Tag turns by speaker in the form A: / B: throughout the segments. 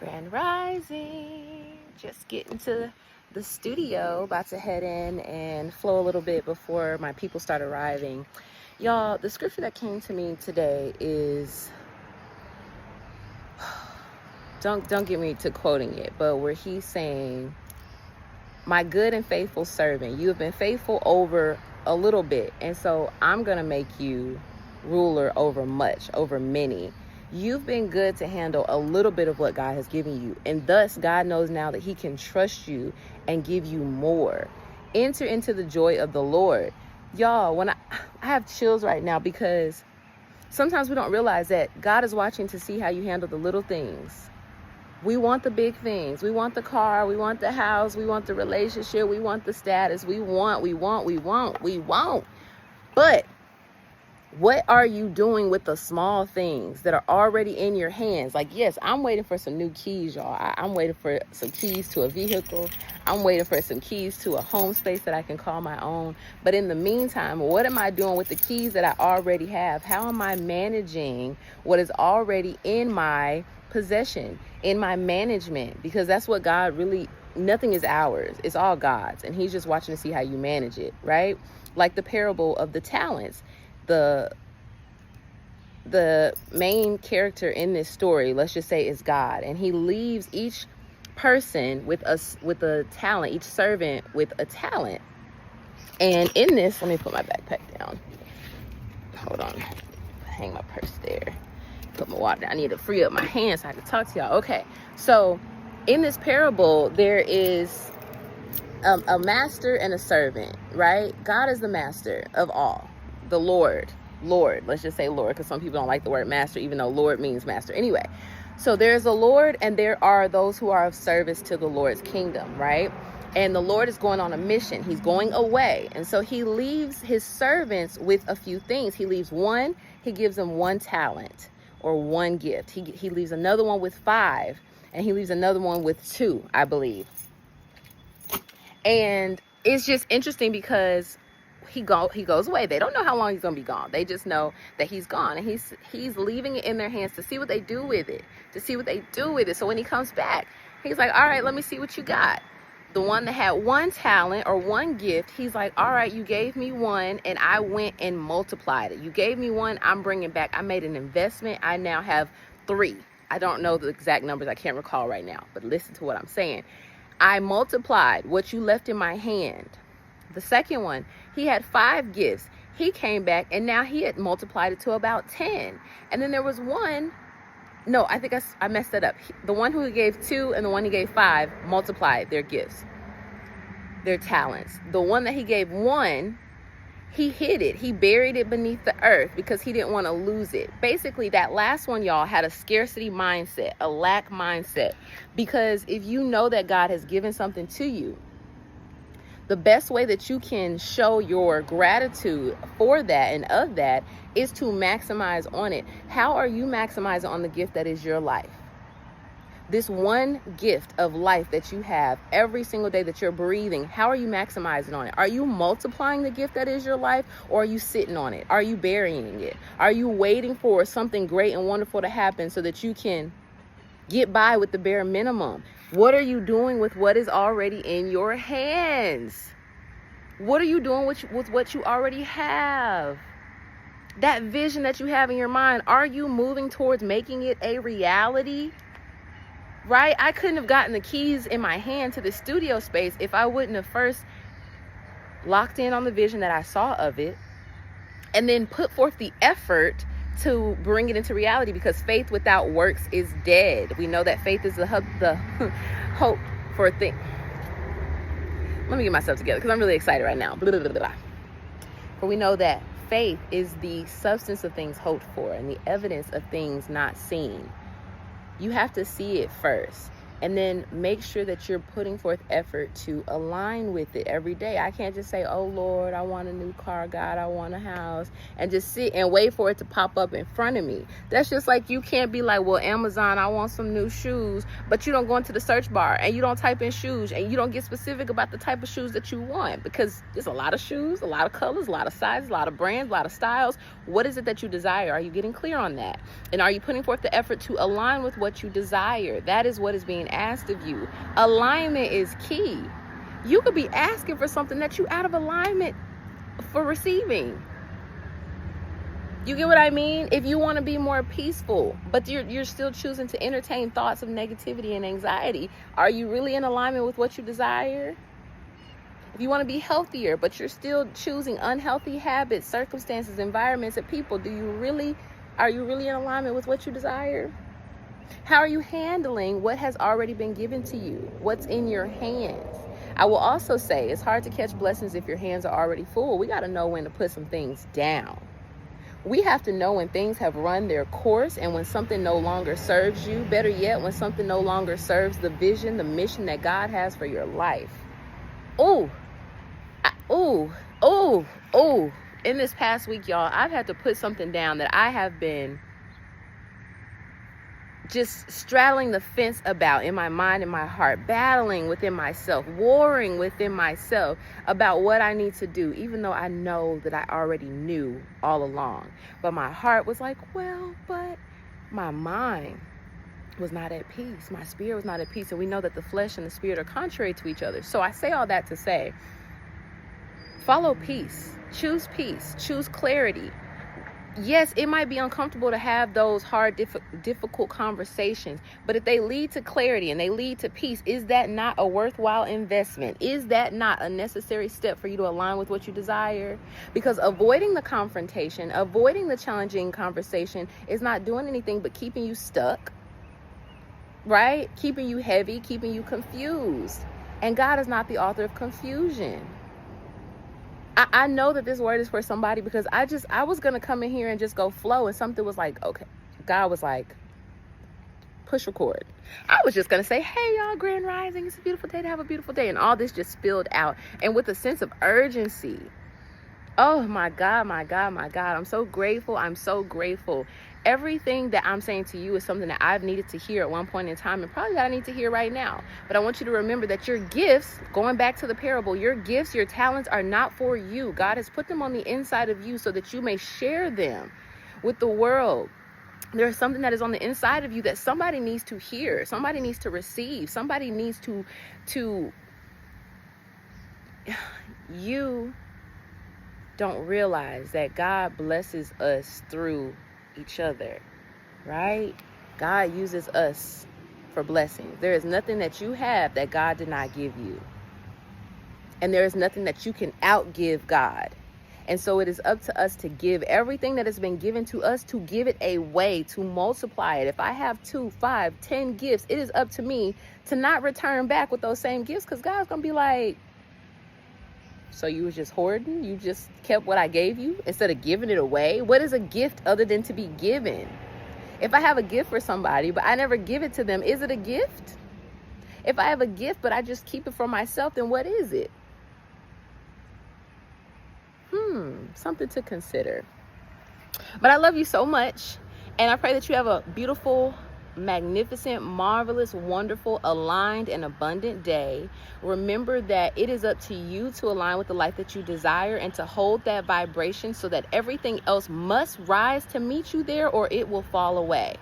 A: Grand Rising. Just getting to the studio, about to head in and flow a little bit before my people start arriving. Y'all, the scripture that came to me today is, don't get me to quoting it, but where he's saying, my good and faithful servant, you have been faithful over a little bit, and so I'm going to make you ruler over much, over many. You've been good to handle a little bit of what God has given you, and thus God knows now that he can trust you and give you more. Enter into the joy of the Lord. Y'all, when I have chills right now, because sometimes we don't realize that God is watching to see how you handle the little things. We want the big things. We want the car. We want the house. We want the relationship. We want the status. We want. But what are you doing with the small things that are already in your hands? Like, yes, I'm waiting for some new keys, y'all. I'm waiting for some keys to a vehicle. I'm waiting for some keys to a home space that I can call my own. But in the meantime, what am I doing with the keys that I already have? How am I managing what is already in my possession, in my management? Because that's what God really, nothing is ours. It's all God's. And he's just watching to see how you manage it, right? Like the parable of the talents. The main character in this story, let's just say, is God, and he leaves each person with a talent, each servant with a talent. And in this, let me put my backpack down. Hold on, hang my purse there. Put my water down. I need to free up my hands so I can talk to y'all. Okay, so in this parable, there is a master and a servant, right? God is the master of all. The Lord, let's just say Lord, because some people don't like the word master, even though Lord means master. Anyway, so there's a Lord and there are those who are of service to the Lord's kingdom, right? And the Lord is going on a mission. He's going away. And so he leaves his servants with a few things. He leaves one, he gives them one talent or one gift. He leaves another one with 5, and he leaves another one with 2, I believe. And it's just interesting because he goes away. They don't know how long he's gonna be gone. They just know that he's gone, and he's leaving it in their hands to see what they do with it, So when he comes back, he's like, all right, let me see what you got. The one that had one talent or one gift, he's like, all right, you gave me one and I went and multiplied it. You gave me one, I'm bringing back. I made an investment. I now have 3. I don't know the exact numbers. I can't recall right now, but listen to what I'm saying. I multiplied what you left in my hand. The second one, he had 5 gifts. He came back and now he had multiplied it to about 10. And then there was one, no, I think I messed that up. The one who gave 2 and the one he gave 5 multiplied their gifts, their talents. The one that he gave 1, he hid it. He buried it beneath the earth because he didn't want to lose it. Basically, that last one, y'all, had a scarcity mindset, a lack mindset. Because if you know that God has given something to you, the best way that you can show your gratitude for that and of that is to maximize on it. How are you maximizing on the gift that is your life? This one gift of life that you have every single day that you're breathing, how are you maximizing on it? Are you multiplying the gift that is your life, or are you sitting on it? Are you burying it? Are you waiting for something great and wonderful to happen so that you can get by with the bare minimum? What are you doing with what is already in your hands? What are you doing with what you already have? That vision that you have in your mind, are you moving towards making it a reality? Right? I couldn't have gotten the keys in my hand to the studio space if I wouldn't have first locked in on the vision that I saw of it and then put forth the effort to bring it into reality, because faith without works is dead. We know that faith is the hope for a thing. Let me get myself together because I'm really excited right now. Blah, blah, blah, blah. For we know that faith is the substance of things hoped for and the evidence of things not seen. You have to see it first. And then make sure that you're putting forth effort to align with it every day. I can't just say, oh Lord, I want a new car, God, I want a house, and just sit and wait for it to pop up in front of me. That's just like, you can't be like, well, Amazon, I want some new shoes, but you don't go into the search bar and you don't type in shoes and you don't get specific about the type of shoes that you want, because there's a lot of shoes, a lot of colors, a lot of sizes, a lot of brands, a lot of styles. What is it that you desire? Are you getting clear on that? And are you putting forth the effort to align with what you desire? That is what is being asked of you. Alignment is key. You could be asking for something that you out of alignment for receiving. You get what I mean? If you want to be more peaceful, but you're still choosing to entertain thoughts of negativity and anxiety, are you really in alignment with what you desire? If you want to be healthier, but you're still choosing unhealthy habits, circumstances, environments, and people, are you really in alignment with what you desire? How are you handling what has already been given to you? What's in your hands? I will also say it's hard to catch blessings if your hands are already full. We got to know when to put some things down. We have to know when things have run their course and when something no longer serves you. Better yet, when something no longer serves the vision, the mission that God has for your life. In this past week, y'all, I've had to put something down that I have been just straddling the fence about in my mind and my heart, battling within myself, warring within myself about what I need to do, even though I know that I already knew all along. But my heart was like, well, but my mind was not at peace. My spirit was not at peace. And we know that the flesh and the spirit are contrary to each other. So I say all that to say, follow peace, choose clarity. Yes, it might be uncomfortable to have those hard, difficult conversations, but if they lead to clarity and they lead to peace, is that not a worthwhile investment? Is that not a necessary step for you to align with what you desire? Because avoiding the confrontation, avoiding the challenging conversation is not doing anything but keeping you stuck, right? Keeping you heavy, keeping you confused. And God is not the author of confusion. I know that this word is for somebody, because I was going to come in here and just go flow, and something was like, okay, God was like, push record. I was just going to say, hey, y'all, grand rising. It's a beautiful day to have a beautiful day. And all this just spilled out. And with a sense of urgency. Oh, my God, my God, my God. I'm so grateful. I'm so grateful. Everything that I'm saying to you is something that I've needed to hear at one point in time, and probably that I need to hear right now. But I want you to remember that your gifts, going back to the parable, your gifts, your talents are not for you. God has put them on the inside of you so that you may share them with the world. There's something that is on the inside of you that somebody needs to hear. Somebody needs to receive. Somebody needs to you don't realize that God blesses us through each other, right? God uses us for blessings. There is nothing that you have that God did not give you. And there is nothing that you can outgive God. And so it is up to us to give everything that has been given to us, to give it away, to multiply it. If I have 2, 5, 10 gifts, it is up to me to not return back with those same gifts, because God's going to be like, so you was just hoarding? You just kept what I gave you instead of giving it away? What is a gift other than to be given? If I have a gift for somebody, but I never give it to them, is it a gift? If I have a gift, but I just keep it for myself, then what is it? Something to consider. But I love you so much. And I pray that you have a beautiful, magnificent, marvelous, wonderful, aligned, and abundant day. Remember that it is up to you to align with the life that you desire and to hold that vibration so that everything else must rise to meet you there, or it will fall away.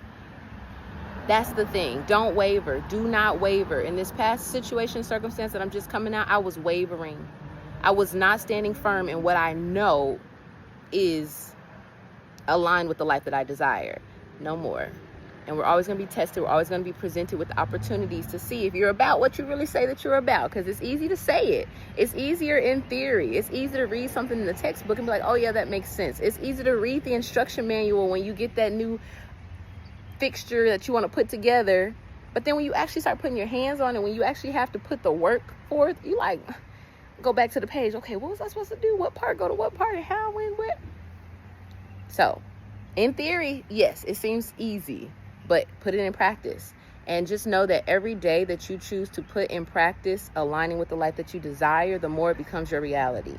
A: That's the thing. Don't waver. Do not waver. In this past situation, circumstance that I'm just coming out, I was wavering. I was not standing firm in what I know is aligned with the life that I desire. No more. And we're always going to be tested. We're always going to be presented with opportunities to see if you're about what you really say that you're about. Because it's easy to say it. It's easier in theory. It's easy to read something in the textbook and be like, oh yeah, that makes sense. It's easy to read the instruction manual when you get that new fixture that you want to put together. But then when you actually start putting your hands on it, when you actually have to put the work forth, you like, go back to the page. Okay, what was I supposed to do? What part go to what part? And how, when, where? So, in theory, yes, it seems easy. But put it in practice. And just know that every day that you choose to put in practice aligning with the life that you desire, the more it becomes your reality.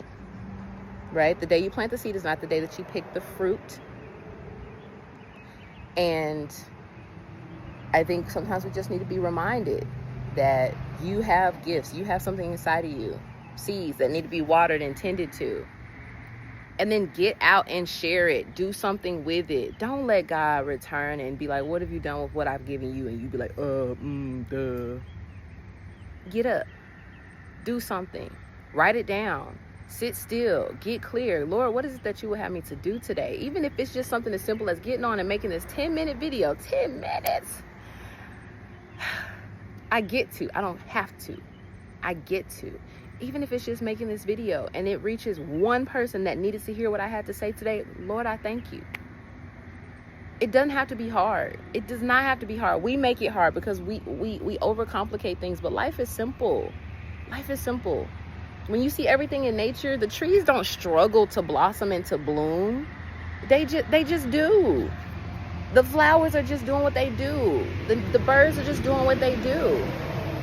A: Right? The day you plant the seed is not the day that you pick the fruit. And I think sometimes we just need to be reminded that you have gifts. You have something inside of you. Seeds that need to be watered and tended to. And then get out and share it. Do something with it. Don't let God return and be like, what have you done with what I've given you? And you be like, duh. Get up. Do something. Write it down. Sit still. Get clear. Lord, what is it that you would have me to do today? Even if it's just something as simple as getting on and making this 10-minute video. 10 minutes. I get to. I don't have to. I get to. Even if it's just making this video and it reaches one person that needed to hear what I had to say today, Lord, I thank you. It doesn't have to be hard. It does not have to be hard. We make it hard because we overcomplicate things, but life is simple. Life is simple. When you see everything in nature, the trees don't struggle to blossom and to bloom. They just do. The flowers are just doing what they do. The birds are just doing what they do.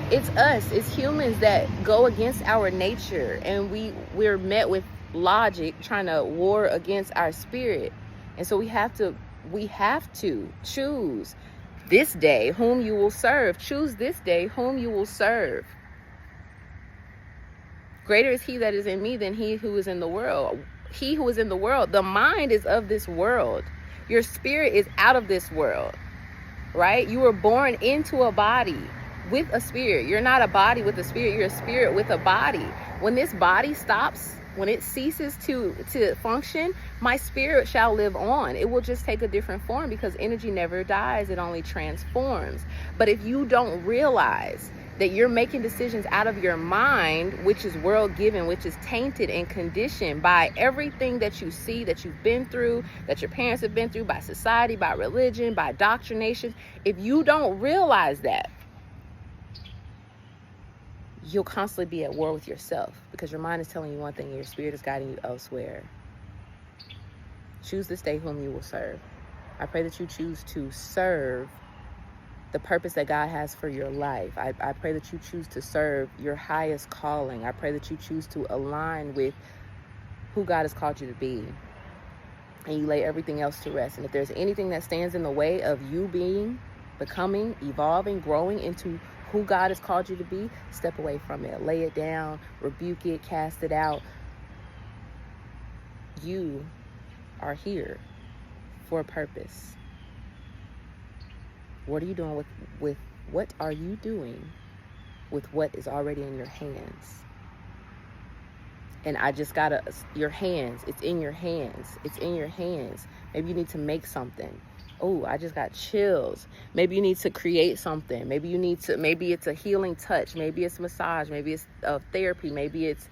A: It's us, it's humans that go against our nature, and we're met with logic trying to war against our spirit. And so we have to choose this day whom you will serve. Choose this day whom you will serve. Greater is he that is in me than he who is in the world. He who is in the world, the mind is of this world. Your spirit is out of this world, right? You were born into a body with a spirit. You're not a body with a spirit. You're a spirit with a body. When this body stops, when it ceases to function, my spirit shall live on. It will just take a different form because energy never dies. It only transforms. But if you don't realize that you're making decisions out of your mind, which is world given, which is tainted and conditioned by everything that you see, that you've been through, that your parents have been through, by society, by religion, by indoctrination, if you don't realize that, you'll constantly be at war with yourself because your mind is telling you one thing and your spirit is guiding you elsewhere. Choose this day whom you will serve. I pray that you choose to serve the purpose that God has for your life. I pray that you choose to serve your highest calling. I pray that you choose to align with who God has called you to be. And you lay everything else to rest. And if there's anything that stands in the way of you being, becoming, evolving, growing into who God has called you to be, step away from it. Lay it down, rebuke it, cast it out. You are here for a purpose. What are you doing with what are you doing with what is already in your hands? And I just gotta, your hands, it's in your hands. It's in your hands. Maybe you need to make something. Oh, I just got chills. Maybe you need to create something. Maybe it's a healing touch. Maybe it's massage. Maybe it's therapy. Maybe it's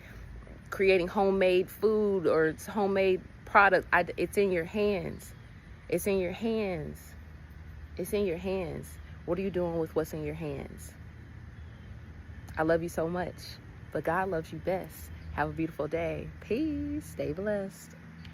A: creating homemade food or it's homemade product. It's in your hands. It's in your hands. It's in your hands. What are you doing with what's in your hands? I love you so much, but God loves you best. Have a beautiful day. Peace. Stay blessed.